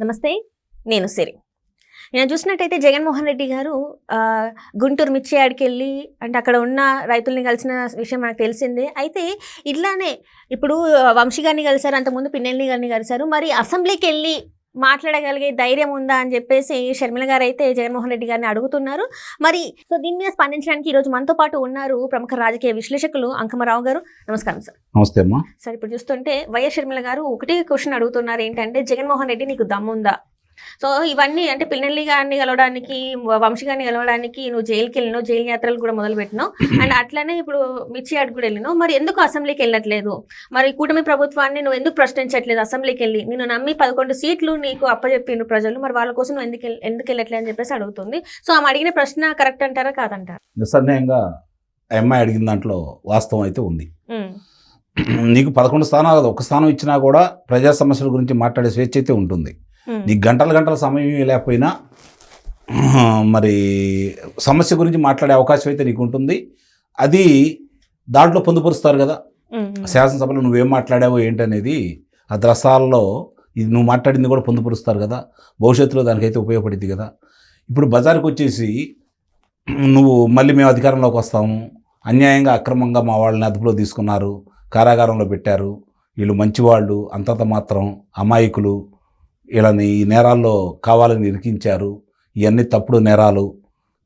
నమస్తే. నేను సిరి. నేను చూసినట్టయితే జగన్మోహన్ రెడ్డి గారు గుంటూరు మిర్చి యార్డ్‌కెళ్ళి అంటే అక్కడ ఉన్న రైతుల్ని కలిసిన విషయం మనకు తెలిసిందే. అయితే ఇట్లానే ఇప్పుడు వంశీ గారిని కలిసారు. అంతకుముందు పిన్నెల్లి గారిని కలిసారు. మరి అసెంబ్లీకెళ్ళి మాట్లాడగలిగే ధైర్యం ఉందా అని చెప్పేసి షర్మిల గారైతే జగన్మోహన్ రెడ్డి గారిని అడుగుతున్నారు. మరి దీని మీద స్పందించడానికి ఈరోజు మనతో పాటు ఉన్నారు ప్రముఖ రాజకీయ విశ్లేషకులు అంకమరావు గారు. నమస్కారం సార్. నమస్తే అమ్మా. సార్, ఇప్పుడు చూస్తుంటే వైఎస్ షర్మిల గారు ఒకటే క్వశ్చన్ అడుగుతున్నారు. ఏంటంటే జగన్మోహన్ రెడ్డి నీకు దమ్ముందా? సో ఇవన్నీ అంటే పిన్నెల్లి గారిని కలవడానికి, వంశీ గారిని కలవడానికి నువ్వు జైలుకి వెళ్ళినావు, జైలు యాత్రలు కూడా మొదలుపెట్టినావు. అండ్ అట్లనే ఇప్పుడు మిర్చి యార్డ్ కూడా వెళ్ళినావు. మరి ఎందుకు అసెంబ్లీకి వెళ్ళట్లేదు? మరి కూటమి ప్రభుత్వాన్ని నువ్వు ఎందుకు ప్రశ్నించట్లేదు? అసెంబ్లీకి వెళ్ళి నేను నమ్మి 11 సీట్లు నీకు అప్పచెప్పిండ్రు ప్రజలు, మరి వాళ్ళ కోసం నువ్వు ఎందుకు వెళ్ళట్లేదు అని చెప్పేసి అడుగుతుంది. సో ఆమె అడిగిన ప్రశ్న కరెక్ట్ అంటారా కాదంటారా? నిస్సందేహంగా ఆ అమ్మాయి అడిగిన దాంట్లో వాస్తవం అయితే ఉంది. నీకు 11 స్థానాలు ఒక స్థానం ఇచ్చినా కూడా ప్రజా సమస్యల గురించి మాట్లాడే స్వేచ్ఛ అయితే ఉంటుంది. నీకు గంటల సమయం లేకపోయినా మరి సమస్య గురించి మాట్లాడే అవకాశం అయితే నీకు ఉంటుంది. అది దాంట్లో పొందుపరుస్తారు కదా, శాసనసభలో నువ్వేం మాట్లాడావో ఏంటనేది ఆ ద్రసాల్లో ఇది నువ్వు మాట్లాడింది కూడా పొందుపరుస్తారు కదా, భవిష్యత్తులో దానికైతే ఉపయోగపడింది కదా. ఇప్పుడు బజార్కి వచ్చేసి నువ్వు మళ్ళీ మేము అధికారంలోకి వస్తాము, అన్యాయంగా అక్రమంగా మా వాళ్ళని అదుపులో తీసుకున్నారు, కారాగారంలో పెట్టారు, వీళ్ళు మంచివాళ్ళు, అంతంత మాత్రం అమాయకులు, వీళ్ళని ఈ నేరాల్లో కావాలని ఇరికించారు, ఇవన్నీ తప్పుడు నేరాలు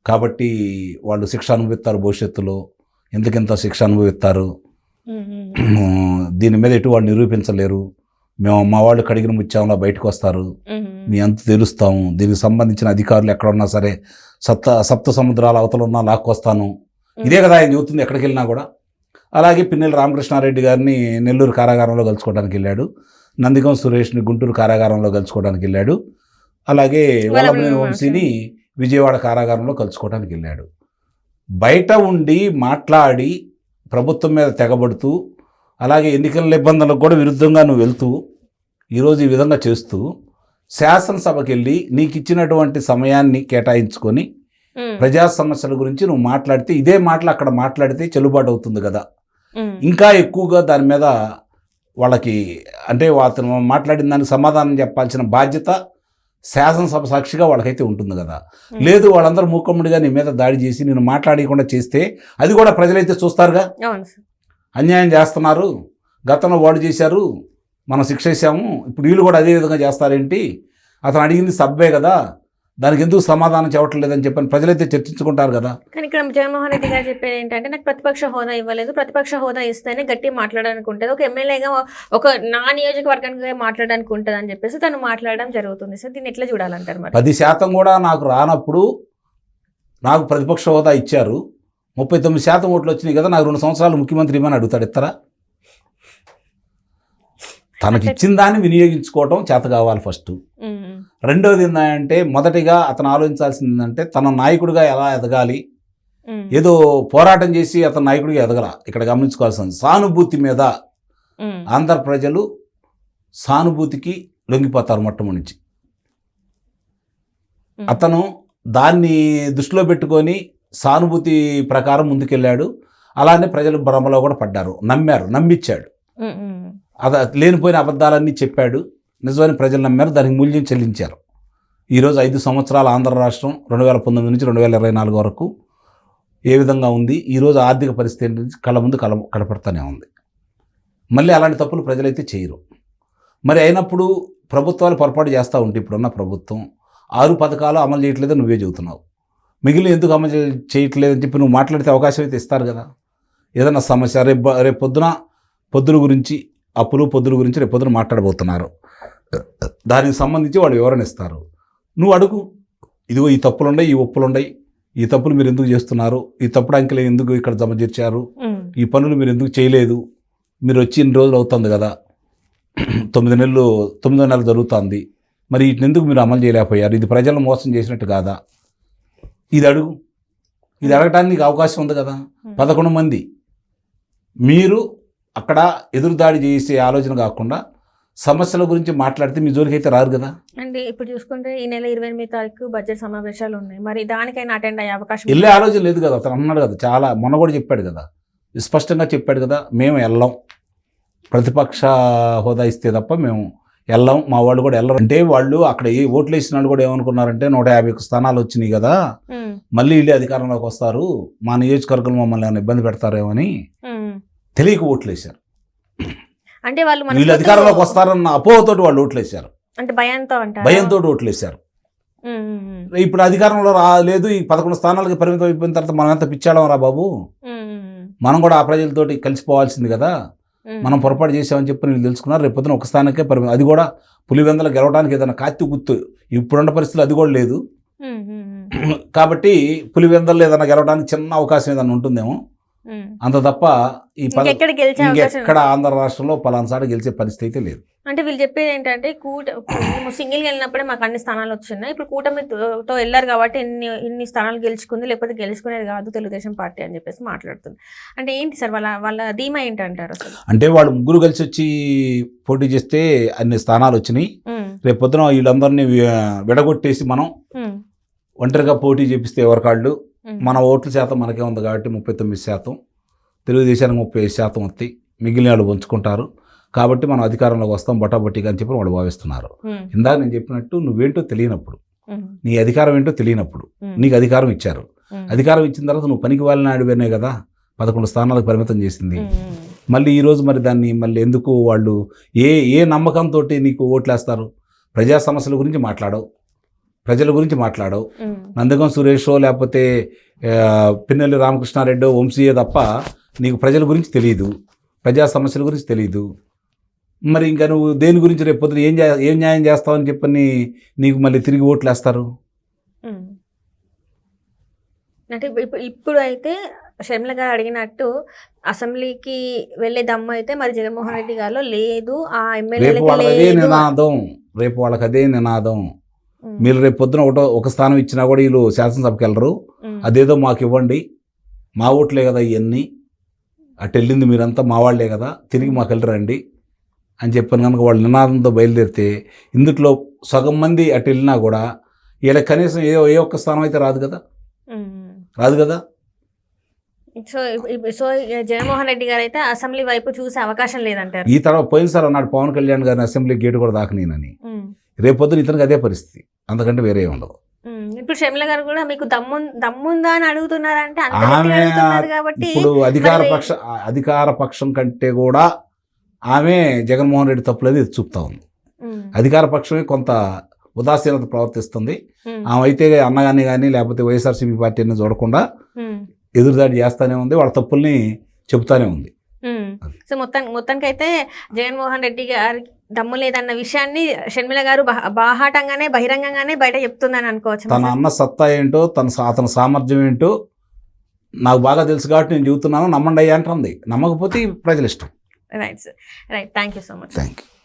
కాబట్టి వాళ్ళు శిక్ష అనుభవిస్తారు, భవిష్యత్తులో ఎందుకింత శిక్ష అనుభవిస్తారు, దీని మీద ఎటు వాళ్ళు నిరూపించలేరు, మేము మా వాళ్ళు కడిగిన ముత్యంలో బయటకు వస్తారు, మీ అంత తెలుస్తాము, దీనికి సంబంధించిన అధికారులు ఎక్కడ ఉన్నా సరే సప్త సముద్రాల అవతల ఉన్నా లాక్కొస్తాను, ఇదే కదా ఆయన చెబుతుంది ఎక్కడికి వెళ్ళినా కూడా. అలాగే పిన్నెల్లి రామకృష్ణారెడ్డి గారిని నెల్లూరు కారాగారంలో కలుసుకోవడానికి వెళ్ళాడు, నందిగం సురేష్ని గుంటూరు కారాగారంలో కలుసుకోవడానికి వెళ్ళాడు, అలాగే వల్లభనేని వంశీని విజయవాడ కారాగారంలో కలుసుకోవడానికి వెళ్ళాడు. బయట ఉండి మాట్లాడి ప్రభుత్వం మీద తెగబడుతూ, అలాగే ఎన్నికల నిబంధనలకు కూడా విరుద్ధంగా నువ్వు వెళ్తూ ఈరోజు ఈ విధంగా చేస్తూ శాసనసభకి వెళ్ళి నీకు ఇచ్చినటువంటి సమయాన్ని కేటాయించుకొని ప్రజా సమస్యల గురించి నువ్వు మాట్లాడితే, ఇదే మాటలు అక్కడ మాట్లాడితే చెల్లుబాటు అవుతుంది కదా. ఇంకా ఎక్కువగా దాని మీద వాళ్ళకి అంటే అతను మాట్లాడిన దానికి సమాధానం చెప్పాల్సిన బాధ్యత శాసనసభ సాక్షిగా వాళ్ళకైతే ఉంటుంది కదా. లేదు వాళ్ళందరూ మూకమ్ముడిగా నీ మీద దాడి చేసి నేను మాట్లాడకుండా చేస్తే అది కూడా ప్రజలైతే చూస్తారుగా, అన్యాయం చేస్తున్నారు, గతంలో వాడు చేశారు, మనం శిక్ష వేసాము, ఇప్పుడు వీళ్ళు కూడా అదే విధంగా చేస్తారేంటి, అతను అడిగింది సబ్బే కదా, దానికి ఎందుకు సమాధానం చెప్పట్లేదని చెప్పని ప్రజలైతే చర్చించుకుంటారు కదా. కానీ ఇక్కడ జగన్మోహన్ రెడ్డి గారు చెప్పేది ఏంటంటే, నాకు ప్రతిపక్ష హోదా ఇవ్వలేదు, ప్రతిపక్ష హోదా ఇస్తేనే గట్టి మాట్లాడడానికి ఉంటుంది, ఒక ఎమ్మెల్యేగా ఒక నా నియోజకవర్గానికి మాట్లాడడానికి ఉంటుంది అని చెప్పేసి తను మాట్లాడడం జరుగుతుంది. సార్ దీన్ని ఎట్లా చూడాలంటారు? మరి 10% కూడా నాకు రానప్పుడు నాకు ప్రతిపక్ష హోదా ఇచ్చారు, 39% ఓట్లు వచ్చినాయి కదా, నాకు 2 సంవత్సరాలు ముఖ్యమంత్రి ఇవ్వని అడుగుతాడు, ఇస్తారా? తనకి ఇచ్చిన దాన్ని వినియోగించుకోవటం చేత కావాలి ఫస్ట్. రెండోది ఏంటంటే, మొదటిగా అతను ఆలోచించాల్సింది ఏంటంటే తన నాయకుడిగా ఎలా ఎదగాలి, ఏదో పోరాటం చేసి అతను నాయకుడిగా ఎదగల. ఇక్కడ గమనించుకోవాల్సింది సానుభూతి మీద. ఆంధ్ర ప్రజలు సానుభూతికి లొంగిపోతారు మొట్టమొదటి నుంచి. అతను దాన్ని దృష్టిలో పెట్టుకొని సానుభూతి ప్రకారం ముందుకెళ్ళాడు. అలానే ప్రజలు భ్రమలో కూడా పడ్డారు, నమ్మారు, నమ్మిచ్చాడు, లేనిపోయిన అబద్ధాలన్నీ చెప్పాడు, నిజమైన ప్రజలు నమ్మారు, దానికి మూల్యం చెల్లించారు. ఈరోజు 5 సంవత్సరాల ఆంధ్ర రాష్ట్రం 2019 నుంచి 2024 వరకు ఏ విధంగా ఉంది, ఈరోజు ఆర్థిక పరిస్థితి కళ్ళ ముందు కనపడుతూనే ఉంది. మళ్ళీ అలాంటి తప్పులు ప్రజలైతే చేయరు. మరి అయినప్పుడు ప్రభుత్వాలు పొరపాటు చేస్తూ ఉంటే, ఇప్పుడున్న ప్రభుత్వం 6 పథకాలు అమలు చేయట్లేదో నువ్వే చెబుతున్నావు, మిగిలిన ఎందుకు అమలు చేయట్లేదని చెప్పి నువ్వు మాట్లాడితే అవకాశం అయితే ఇస్తారు కదా. ఏదైనా సమస్య రేపు పొద్దుల గురించి, అప్పులు పొద్దుల గురించి రేపు పొద్దున మాట్లాడబోతున్నారు, దానికి సంబంధించి వాళ్ళు వివరణ ఇస్తారు, నువ్వు అడుగు, ఇదిగో ఈ తప్పులు ఉన్నాయి, ఈ ఒప్పులు ఉన్నాయి, ఈ తప్పులు మీరు ఎందుకు చేస్తున్నారు, ఈ తప్పుడు అంకెలు ఎందుకు ఇక్కడ జమ చేర్చారు, ఈ పనులు మీరు ఎందుకు చేయలేదు, మీరు వచ్చి ఇన్ని రోజులు అవుతుంది కదా, 9 నెలలు జరుగుతుంది, మరి వీటిని ఎందుకు మీరు అమలు చేయలేకపోయారు, ఇది ప్రజలను మోసం చేసినట్టు కాదా, ఇది అడుగు. ఇది అడగటానికి అవకాశం ఉంది కదా. 11 మంది మీరు అక్కడ ఎదురుదాడి చేసే ఆలోచన కాకుండా సమస్యల గురించి మాట్లాడితే మీ జోలికి అయితే రారు కదా. అండి ఇప్పుడు చూసుకుంటే ఈ నెల 28వ తారీఖు బడ్జెట్ సమావేశాలు ఉన్నాయి, మరి దానికైనా అటెండ్ అయ్యే అవకాశం వెళ్ళే ఆలోచన లేదు కదా. అతను అన్నాడు కదా, చాలా మొన్న కూడా చెప్పాడు కదా, స్పష్టంగా చెప్పాడు కదా, మేము వెళ్ళాం, ప్రతిపక్ష హోదా ఇస్తే తప్ప మేము వెళ్ళాం, మా వాళ్ళు కూడా వెళ్ళరు అంటే వాళ్ళు అక్కడ ఏ ఓట్లు వేసిన వాళ్ళు కూడా ఏమనుకున్నారంటే 150 స్థానాలు వచ్చినాయి కదా, మళ్ళీ వీళ్ళే అధికారంలోకి వస్తారు, మా నియోజకవర్గం మమ్మల్ని ఏమైనా ఇబ్బంది పెడతారేమో అని తెలియక ఓట్లు వేశారు. అంటే వాళ్ళు వీళ్ళు అధికారంలోకి వస్తారన్న అపోహతోటి వాళ్ళు ఓట్లు వేశారు, అంటే భయంతో ఓట్లు వేశారు. ఇప్పుడు అధికారంలో రాలేదు, ఈ 11 స్థానాలకి పరిమితం అయిపోయిన తర్వాత మనం ఎంత పిచ్చాడం రా బాబు, మనం కూడా ఆ ప్రజలతోటి కలిసిపోవాల్సింది కదా, మనం పొరపాటు చేసామని చెప్పి వీళ్ళు తెలుసుకున్నారు. రేపు పొద్దున ఒక స్థానికే పరిమితం, అది కూడా పులివెందలు గెలవడానికి ఏదైనా కాత్తి గుర్తు ఇప్పుడున్న పరిస్థితులు అది కూడా లేదు. కాబట్టి పులివెందలు ఏదైనా గెలవడానికి చిన్న అవకాశం ఏదైనా ఉంటుందేమో, అంత తప్ప ఈ ఇంకెక్కడ ఆంధ్ర రాష్ట్రంలో పలానా గెలిచే పరిస్థితి లేదు. అంటే వీళ్ళు చెప్పేది ఏంటంటే మేము సింగిల్ వెళ్ళినప్పుడే మాకు అన్ని స్థానాలు వచ్చినాయి, ఇప్పుడు కూటమితో వెళ్ళారు కాబట్టి ఇన్ని స్థానాలు గెలుచుకుంది, లేకపోతే గెలుచుకునేది కాదు తెలుగుదేశం పార్టీ అని చెప్పేసి మాట్లాడుతుంది. అంటే ఏంటి సార్ వాళ్ళ ధీమా ఏంటంటారు అసలు? అంటే వాళ్ళు ముగ్గురు కలిసి వచ్చి పోటీ చేస్తే అన్ని స్థానాలు వచ్చినాయి, రేపు పొద్దున వీళ్ళందరినీ విడగొట్టేసి మనం ఒంటరిగా పోటీ చేపిస్తే ఎవరికాళ్ళు, మన ఓట్ల శాతం మనకే ఉంది కాబట్టి 39%, తెలుగుదేశానికి 35% వస్తాయి, మిగిలిన వాళ్ళు పంచుకుంటారు, కాబట్టి మనం అధికారంలోకి వస్తాం బొటాబొట్టిగా అని చెప్పి వాళ్ళు భావిస్తున్నారు. ఇందాక నేను చెప్పినట్టు నువ్వేంటో తెలియనప్పుడు, నీ అధికారం ఏంటో తెలియనప్పుడు నీకు అధికారం ఇచ్చారు, అధికారం ఇచ్చిన తర్వాత నువ్వు పనికి వాళ్ళని ఆడిపోయినాయి కదా 11 స్థానాలకు పరిమితం చేసింది. మళ్ళీ ఈరోజు మరి దాన్ని మళ్ళీ ఎందుకు వాళ్ళు ఏ నమ్మకంతో నీకు ఓట్లేస్తారు? ప్రజా సమస్యల గురించి మాట్లాడవు, ప్రజల గురించి మాట్లాడవు, నందగం సురేషో లేకపోతే పిన్నెల్లి రామకృష్ణారెడ్డో వంశీయే తప్ప నీకు ప్రజల గురించి తెలియదు, ప్రజా సమస్యల గురించి తెలియదు. మరి ఇంకా నువ్వు దేని గురించి రేపు పొద్దున ఏం న్యాయం చేస్తావని చెప్పని నీకు మళ్ళీ తిరిగి ఓట్లు వేస్తారు. అంటే ఇప్పుడు అయితే షర్మిల గారు అడిగినట్టు అసెంబ్లీకి వెళ్ళే దమ్ము అయితే మరి జగన్మోహన్ రెడ్డి గారిలో లేదు, ఆ ఎమ్మెల్యే రేపు వాళ్ళకి అదే నినాదం. మీరు రేపు పొద్దున ఒక స్థానం ఇచ్చినా కూడా వీళ్ళు శాసనసభకి వెళ్ళరు, అదేదో మాకు ఇవ్వండి, మా ఓట్లే కదా ఇవన్నీ, అటు వెళ్ళింది మీరంతా మా వాళ్లే కదా, తిరిగి మాకు వెళ్ళరండి అని చెప్పాను కనుక వాళ్ళు నినాదంతో బయలుదేరితే ఇందులో సగం మంది అటు వెళ్ళినా కూడా వీళ్ళకి కనీసం ఏ ఒక్క స్థానం అయితే రాదు కదా. సో జగన్మోహన్ రెడ్డి గారు అయితే అసెంబ్లీ వైపు చూసే అవకాశం లేదంటారు. ఈ తర్వాత పోయినసారి అన్నాడు పవన్ కళ్యాణ్ గారిని అసెంబ్లీ గేటు కూడా దాకనేనని, రేపొద్దున ఇతనికి అదే పరిస్థితి, అంతకంటే వేరే ఉండదు. ఇప్పుడు షర్మిల గారు కూడా మీకు దమ్ముందా అని అడుగుతున్నారంటే ఇప్పుడు అధికార పక్షం కంటే కూడా ఆమె జగన్మోహన్ రెడ్డి తప్పులేదు ఇది చూపుతా ఉంది. అధికార పక్షమే కొంత ఉదాసీనత ప్రవర్తిస్తుంది, ఆమె అయితే అన్నగాని కానీ లేకపోతే వైఎస్ఆర్సీపీ పార్టీని చూడకుండా ఎదురుదాడి చేస్తానే ఉంది, వాళ్ళ తప్పుల్ని చెబుతానే ఉంది. సో మొత్తానికైతే జగన్మోహన్ రెడ్డి గారి దమ్ము లేదన్న విషయాన్ని షర్మిల గారు బాహాటంగానే బహిరంగంగానే బయట చెప్తుందని అనుకోవచ్చు. తన అన్న సత్తా ఏంటో అతని సామర్థ్యం ఏంటో నాకు బాగా తెలుసు కాబట్టి నేను చెబుతున్నాను, నమ్మండి అయ్యా అంటుంది, నమ్మకపోతే ప్రజలు ఇష్టం. Right thank you so much. Thank you.